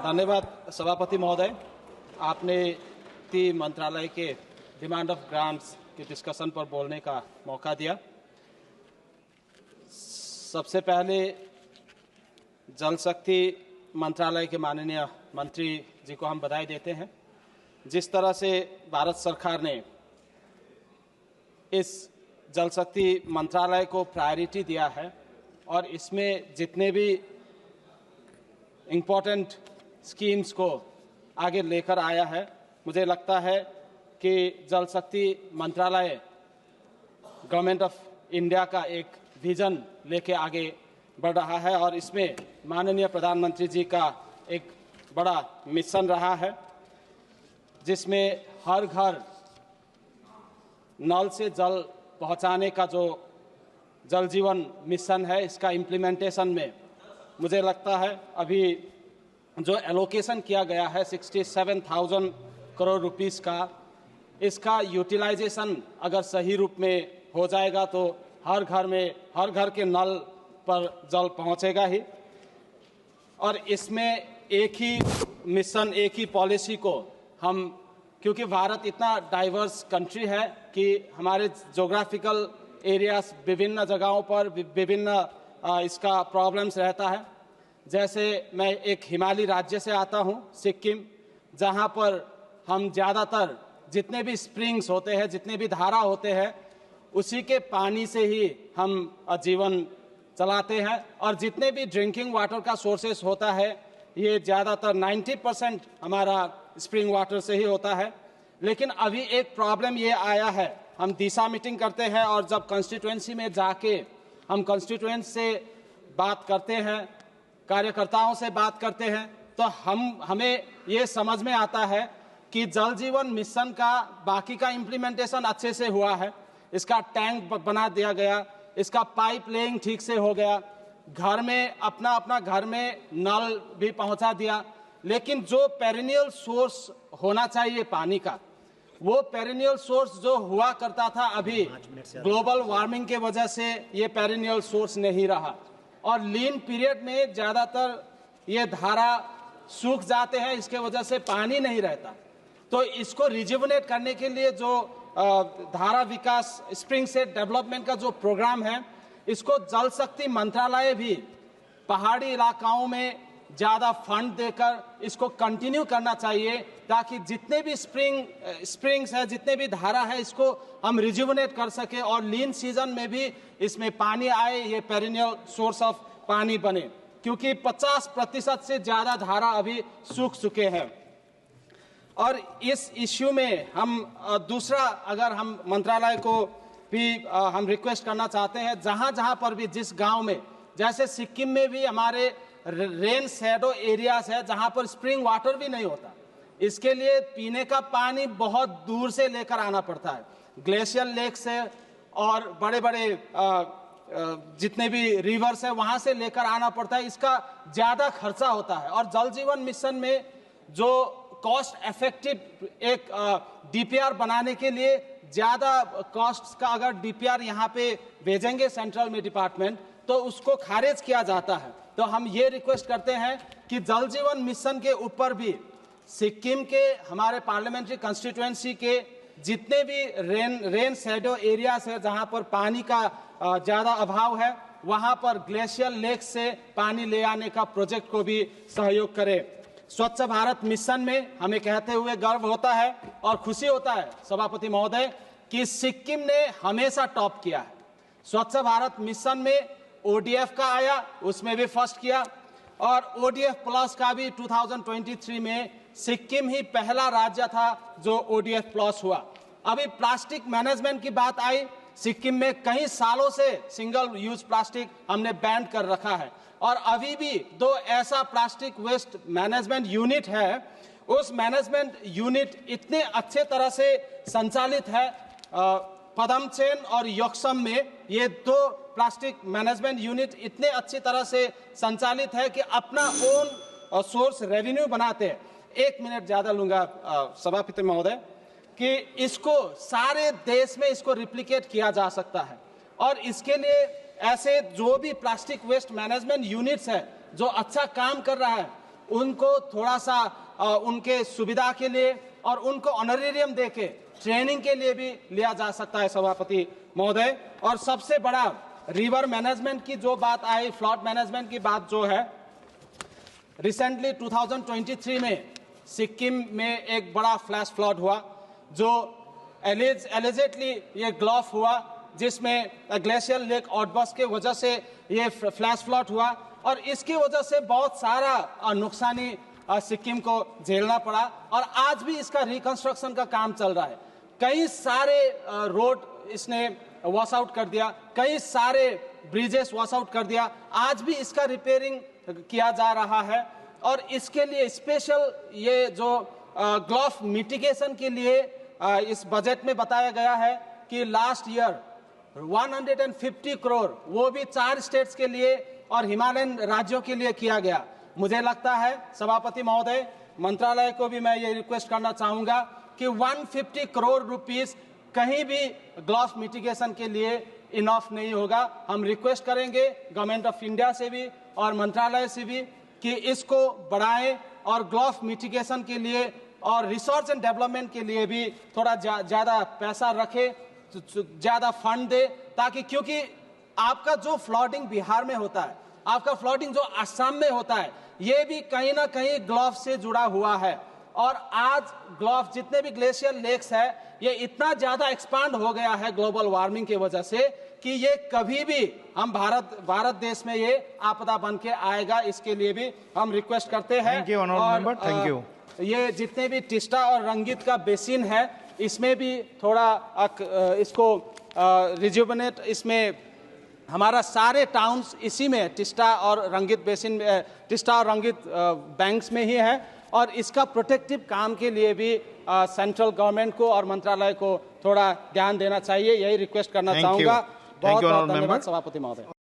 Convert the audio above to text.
धन्यवाद सभापति महोदय, आपने मंत्रालय के डिमांड ऑफ ग्रांट्स के डिस्कशन पर बोलने का मौका दिया। सबसे पहले जल शक्ति मंत्रालय के माननीय मंत्री जी को हम बधाई देते हैं। जिस तरह से भारत सरकार ने इस जल शक्ति मंत्रालय को प्रायोरिटी दिया है और इसमें जितने भी इम्पोर्टेंट स्कीम्स को आगे लेकर आया है, मुझे लगता है कि जल शक्ति मंत्रालय गवर्नमेंट ऑफ इंडिया का एक विजन लेके आगे बढ़ रहा है और इसमें माननीय प्रधानमंत्री जी का एक बड़ा मिशन रहा है, जिसमें हर घर नल से जल पहुंचाने का जो जल जीवन मिशन है, इसका इम्प्लीमेंटेशन में मुझे लगता है अभी जो एलोकेशन किया गया है 67,000 करोड़ रुपीस का, इसका यूटिलाइजेशन अगर सही रूप में हो जाएगा तो हर घर के नल पर जल पहुंचेगा ही। और इसमें एक ही मिशन, एक ही पॉलिसी को हम, क्योंकि भारत इतना डाइवर्स कंट्री है कि हमारे जोग्राफिकल एरियाज विभिन्न जगहों पर विभिन्न इसका प्रॉब्लम्स रहता है। जैसे मैं एक हिमालयी राज्य से आता हूं, सिक्किम, जहां पर हम ज़्यादातर जितने भी स्प्रिंग्स होते हैं, जितने भी धारा होते हैं, उसी के पानी से ही हम जीवन चलाते हैं और जितने भी ड्रिंकिंग वाटर का सोर्सेस होता है, ये ज़्यादातर 90% हमारा स्प्रिंग वाटर से ही होता है। लेकिन अभी एक प्रॉब्लम ये आया है, हम दिशा मीटिंग करते हैं और जब कंस्टिट्यूएंसी में जाके हम कंस्टिट्यूएंट से बात करते हैं, कार्यकर्ताओं से बात करते हैं, तो हमें ये समझ में आता है कि जल जीवन मिशन का बाकी का इम्प्लीमेंटेशन अच्छे से हुआ है। इसका टैंक बना दिया गया, इसका पाइप लेइंग ठीक से हो गया, घर में अपना घर में नल भी पहुंचा दिया। लेकिन जो पेरिनियल सोर्स होना चाहिए पानी का, वो पेरिनियल सोर्स जो हुआ करता था, अभी ग्लोबल वार्मिंग के वजह से ये पेरिनियल सोर्स नहीं रहा और लीन पीरियड में ज़्यादातर ये धारा सूख जाते हैं, इसके वजह से पानी नहीं रहता। तो इसको रिजुवनेट करने के लिए जो धारा विकास स्प्रिंग सेट डेवलपमेंट का जो प्रोग्राम है, इसको जल शक्ति मंत्रालय भी पहाड़ी इलाकाओं में ज़्यादा फंड देकर इसको कंटिन्यू करना चाहिए, ताकि जितने भी स्प्रिंग्स है, जितने भी धारा है, इसको हम रिजुवनेट कर सके और लीन सीजन में भी इसमें पानी आए, ये पेरिनियल सोर्स ऑफ पानी बने, क्योंकि 50% से ज़्यादा धारा अभी सूख चुके हैं। और इस इश्यू में हम दूसरा, अगर हम मंत्रालय को भी हम रिक्वेस्ट करना चाहते हैं, जहाँ पर भी जिस गाँव में, जैसे सिक्किम में भी हमारे रेन शैडो एरियाज है जहां पर स्प्रिंग वाटर भी नहीं होता, इसके लिए पीने का पानी बहुत दूर से लेकर आना पड़ता है, ग्लेशियर लेक से और बड़े बड़े जितने भी रिवर्स है वहां से लेकर आना पड़ता है। इसका ज़्यादा खर्चा होता है और जल जीवन मिशन में जो कॉस्ट इफेक्टिव एक डीपीआर बनाने के लिए ज़्यादा कॉस्ट का अगर डीपीआर यहाँ पे भेजेंगे सेंट्रल में डिपार्टमेंट, तो उसको खारिज किया जाता है। तो हम ये रिक्वेस्ट करते हैं कि जल जीवन मिशन के ऊपर भी सिक्किम के हमारे पार्लियामेंट्री कंस्टिट्यूएंसी के जितने भी रेन शैडो एरियाज है जहां पर पानी का ज़्यादा अभाव है, वहां पर ग्लेशियर लेक से पानी ले आने का प्रोजेक्ट को भी सहयोग करें। स्वच्छ भारत मिशन में हमें कहते हुए गर्व होता है और खुशी होता है सभापति महोदय कि सिक्किम ने हमेशा टॉप किया है। स्वच्छ भारत मिशन में ODF का आया, उसमें भी फर्स्ट किया और ODF प्लस का भी 2023 में सिक्किम ही पहला राज्य था जो ODF प्लस हुआ। अभी प्लास्टिक मैनेजमेंट की बात आई, सिक्किम में कई सालों से सिंगल यूज प्लास्टिक हमने बैन कर रखा है और अभी भी दो ऐसा प्लास्टिक वेस्ट मैनेजमेंट यूनिट है, उस मैनेजमेंट यूनिट इतने अच्छे तरह से संचालित है। पदमचेन और योक्सम में ये दो प्लास्टिक मैनेजमेंट यूनिट इतने अच्छी तरह से संचालित है कि अपना ओन सोर्स रेवेन्यू बनाते हैं। 1 मिनट ज़्यादा लूँगा सभापति महोदय, कि इसको सारे देश में इसको रिप्लिकेट किया जा सकता है और इसके लिए ऐसे जो भी प्लास्टिक वेस्ट मैनेजमेंट यूनिट्स है जो अच्छा काम कर रहा है, उनको थोड़ा सा उनके सुविधा के लिए और उनको ऑनरेरियम देके ट्रेनिंग के लिए भी लिया जा सकता है सभापति महोदय। और सबसे बड़ा रिवर मैनेजमेंट की जो बात आई, फ्लड मैनेजमेंट की बात जो है, रिसेंटली 2023 में सिक्किम में एक बड़ा फ्लैश फ्लड हुआ जो एलिजेटली ये ग्लॉफ हुआ, जिसमें ग्लेशियर लेक आउटबर्स्ट के वजह से ये फ्लैश फ्लड हुआ और इसकी वजह से बहुत सारा नुकसानी सिक्किम को झेलना पड़ा और आज भी इसका रिकंस्ट्रक्शन का काम चल रहा है। कई सारे रोड इसने वॉश आउट कर दिया, कई सारे ब्रिजेस वॉश आउट कर दिया, आज भी इसका रिपेयरिंग किया जा रहा है। और इसके लिए स्पेशल ये जो ग्लॉफ मिटिगेशन के लिए इस बजट में बताया गया है कि लास्ट ईयर 150 करोड़ वो भी 4 स्टेट्स के लिए और हिमालयन राज्यों के लिए किया गया। मुझे लगता है सभापति महोदय, मंत्रालय को भी मैं ये रिक्वेस्ट करना चाहूंगा कि 150 करोड़ रुपीस कहीं भी ग्लॉफ मिटिगेशन के लिए इनफ नहीं होगा। हम रिक्वेस्ट करेंगे गवर्नमेंट ऑफ इंडिया से भी और मंत्रालय से भी कि इसको बढ़ाएं और ग्लॉफ मिटिगेशन के लिए और रिसर्च एंड डेवलपमेंट के लिए भी थोड़ा ज्यादा पैसा रखे, ज्यादा फंड दे, ताकि क्योंकि आपका जो फ्लडिंग बिहार में होता है, आपका फ्लडिंग जो असम में होता है, ये भी कहीं ना कहीं ग्लॉफ से जुड़ा हुआ है। और आज ग्लॉफ जितने भी ग्लेशियर लेक्स है, ये इतना ज्यादा एक्सपांड हो गया है ग्लोबल वार्मिंग की वजह से कि ये कभी भी हम भारत देश में ये आपदा बन के आएगा। इसके लिए भी हम रिक्वेस्ट करते हैं। Thank you. ये जितने भी टिस्टा और रंगित का बेसिन है, इसमें भी थोड़ा इसको रिजुवनेट, इसमें हमारा सारे टाउन्स इसी में टिस्टा और रंगित बेसिन, टिस्टा और रंगित बैंक्स में ही है और इसका प्रोटेक्टिव काम के लिए भी सेंट्रल गवर्नमेंट को और मंत्रालय को थोड़ा ध्यान देना चाहिए। यही रिक्वेस्ट करना चाहूंगा। बहुत बहुत धन्यवाद सभापति महोदय।